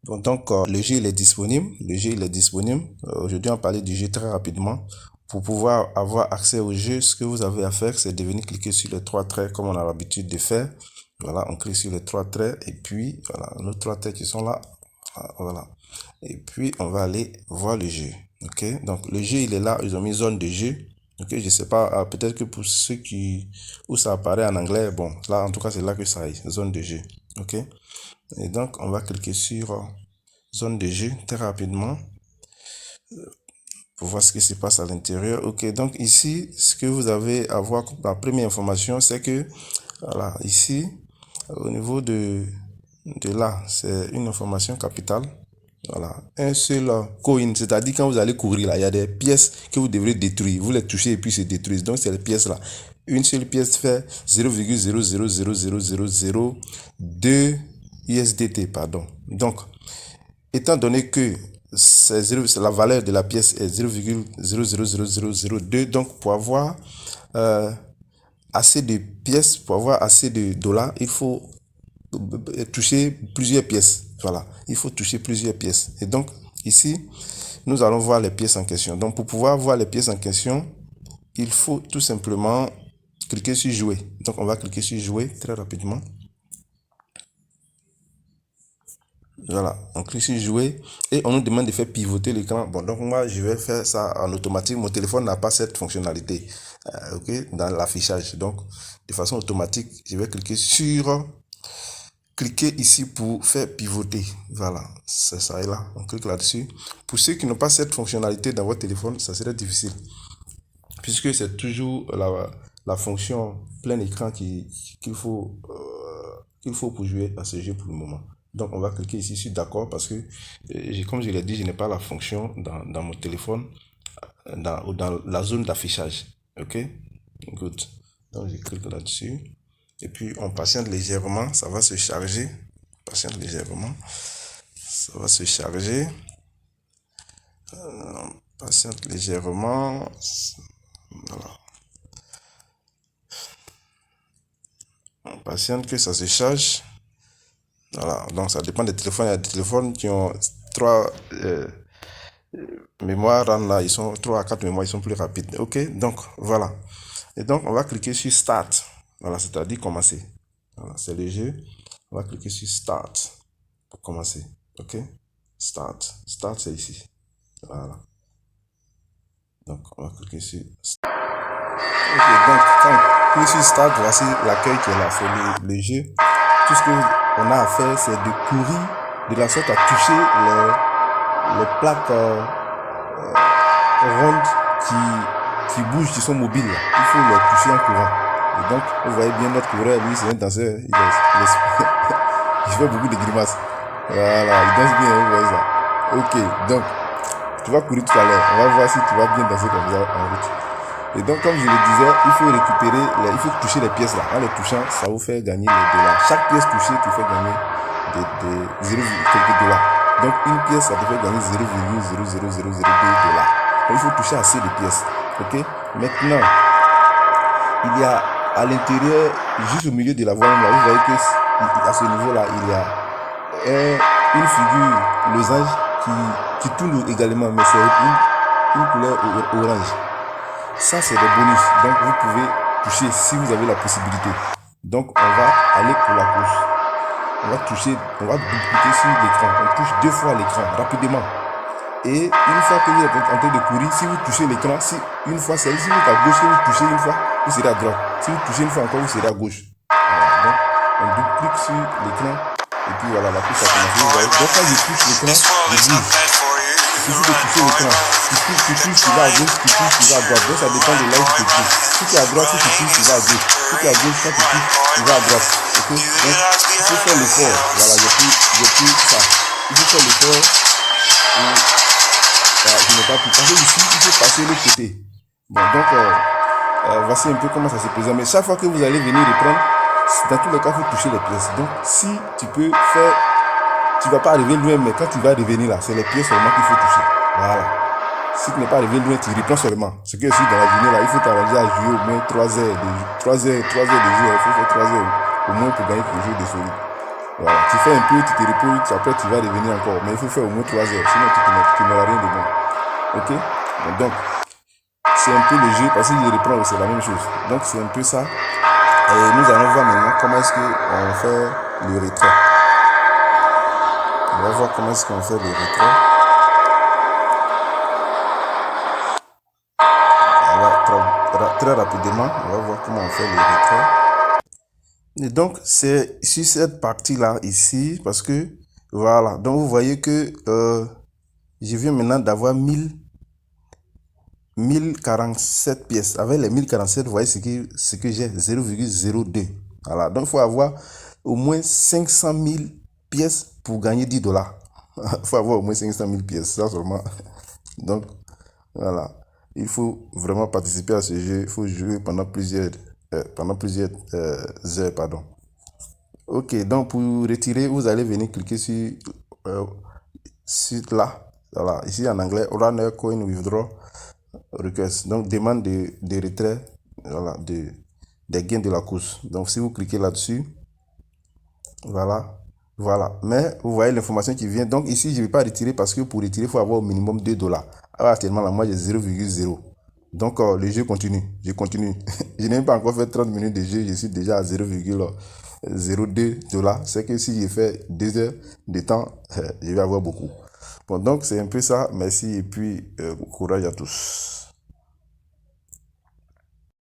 Donc, le jeu il est disponible. Aujourd'hui, on va parler du jeu très rapidement. Pour pouvoir avoir accès au jeu, ce que vous avez à faire, c'est de venir cliquer sur les trois traits comme on a l'habitude de faire. Voilà, on clique sur les trois traits et puis voilà, nos trois traits qui sont là. Voilà. Et puis on va aller voir le jeu. Ok, donc le jeu il est là. Ils ont mis zone de jeu. Ok, je sais pas, peut-être que pour ceux où ça apparaît en anglais, bon, là en tout cas c'est là que ça est, zone de jeu. Ok, et donc on va cliquer sur zone de jeu très rapidement pour voir ce qui se passe à l'intérieur. Ok, donc ici, ce que vous avez à voir, la première information, c'est que, voilà, ici, au niveau de là, c'est une information capitale. Voilà, un seul coin, c'est-à-dire quand vous allez courir là, il y a des pièces que vous devrez détruire. Vous les touchez et puis se détruisent. Donc c'est les pièces là. Une seule pièce fait 0,0000002 USDT, pardon. Donc, étant donné que la valeur de la pièce est 0,000002, donc pour avoir assez de pièces, pour avoir assez de dollars, il faut toucher plusieurs pièces. Voilà, il faut toucher plusieurs pièces. Et donc, ici, nous allons voir les pièces en question. Donc, pour pouvoir voir les pièces en question, il faut tout simplement cliquer sur jouer. Donc, on va cliquer sur jouer très rapidement. Voilà, on clique sur jouer et on nous demande de faire pivoter l'écran. Bon, donc moi, je vais faire ça en automatique. Mon téléphone n'a pas cette fonctionnalité, ok, dans l'affichage. Donc, de façon automatique, je vais cliquer ici pour faire pivoter. Voilà, c'est ça et là. On clique là-dessus. Pour ceux qui n'ont pas cette fonctionnalité dans votre téléphone, ça serait difficile. Puisque c'est toujours la fonction plein écran qu'il faut pour jouer à ce jeu pour le moment. Donc on va cliquer ici sur d'accord parce que, comme je l'ai dit, je n'ai pas la fonction dans mon téléphone, dans la zone d'affichage. Ok, good. Donc je clique là-dessus. Et puis on patiente légèrement, ça va se charger. Patiente légèrement, ça va se charger. Patiente légèrement. Voilà. On patiente que ça se charge. Voilà, donc ça dépend des téléphones. Il y a des téléphones qui ont 3 mémoires RAM là, ils sont 3 à 4 mémoires, ils sont plus rapides. Ok, donc voilà. Et donc on va cliquer sur Start. Voilà, c'est-à-dire commencer. Voilà, c'est le jeu. On va cliquer sur Start pour commencer. Ok, Start. Start, c'est ici. Voilà. Donc on va cliquer sur Start. Ok, donc quand on clique sur Start, voici l'accueil qui est là. C'est le jeu. Tout ce qu'on a à faire, c'est de courir de la sorte à toucher les plaques rondes qui bougent, qui sont mobiles. Il faut les toucher en courant. Et donc, vous voyez bien notre coureur, lui, c'est un danseur. Il fait beaucoup de grimaces. Voilà, il danse bien, vous voyez ça. Ok, donc, tu vas courir tout à l'heure. On va voir si tu vas bien danser comme ça en route. Et donc, comme je le disais, il faut récupérer, il faut toucher les pièces là. En les touchant, ça vous fait gagner les dollars. Chaque pièce touchée te fait gagner des 0, quelques dollars. Donc, une pièce, ça te fait gagner 0,00002 dollars. Donc, il faut toucher assez de pièces. Ok? Maintenant, il y a à l'intérieur, juste au milieu de la voie, là, vous voyez que à ce niveau-là, il y a une figure losange qui tourne également, mais c'est une couleur orange. Ça, c'est des bonus. Donc, vous pouvez toucher si vous avez la possibilité. Donc, on va aller pour la gauche. On va cliquer sur l'écran. On touche 2 fois l'écran rapidement. Et une fois que vous êtes en train de courir, si vous touchez l'écran, si vous êtes à gauche, si vous touchez une fois, vous serez à droite. Si vous touchez une fois encore, vous serez à gauche. Voilà. Donc, on double-clique sur l'écran. Et puis voilà, la course a commencé. Vous voyez. Donc, quand je touche l'écran, je bouge. Il suffit de toucher l'écran. Tu touches, tu vas à gauche, tu touches, tu vas à droite. Donc ça dépend de là où tu te touches. Si tu es à droite, si tu touches, tu vas à gauche. Si tu es à gauche, quand tu touches, tu vas à droite. Ok? Donc, il faut faire l'effort. Voilà, j'ai pris ça. Il faut faire l'effort. Je n'ai pas pu. Parce que ici, il faut passer l'autre côté. Bon, donc, voici un peu comment ça se présente. Mais chaque fois que vous allez venir reprendre, dans tous les cas, il faut toucher les pièces. Donc, si tu peux faire, tu ne vas pas arriver loin, mais quand tu vas revenir là, c'est les pièces seulement qu'il faut toucher. Voilà. Si tu n'es pas arrivé loin, tu reprends seulement. Ce que je suis dans la journée là, il faut t'arranger à jouer au moins 3 heures de jeu. Il faut faire 3 heures au moins pour gagner ton jeu de solide. Voilà, tu fais un peu, tu te reposes, après tu vas revenir encore. Mais il faut faire au moins 3 heures, sinon tu n'auras rien de bon. Ok? Bon, donc, c'est un peu le jeu, parce que je reprends, c'est la même chose. Donc, c'est un peu ça. Et nous allons voir maintenant comment est-ce qu'on fait le retrait. On va voir comment est-ce qu'on fait le retrait. Très rapidement, on va voir comment on fait le retrait. Et donc, c'est sur cette partie-là, ici, parce que, voilà, donc vous voyez que je viens maintenant d'avoir 1047 pièces. Avec les 1047, vous voyez ce que j'ai, 0,02. Voilà, donc il faut avoir au moins 500 000 pièces pour gagner 10 dollars. Il faut avoir au moins 500 000 pièces, ça seulement. Donc, voilà. Il faut vraiment participer à ce jeu. Il faut jouer pendant plusieurs heures, pardon. Ok, donc pour retirer, vous allez venir cliquer sur là. Voilà, ici en anglais, Runner Coin Withdraw Request. Donc, demande de retrait, voilà, des gains de la course. Donc, si vous cliquez là-dessus, voilà, voilà. Mais vous voyez l'information qui vient. Donc, ici, je ne vais pas retirer parce que pour retirer, il faut avoir au minimum 2 dollars. Alors, actuellement, là, moi, j'ai 0,0. Donc, le jeu continue. Je continue. Je n'ai pas encore fait 30 minutes de jeu. Je suis déjà à 0,02 dollars. C'est que si j'ai fait 2 heures de temps, je vais avoir beaucoup. Bon, donc, c'est un peu ça. Merci et puis, courage à tous.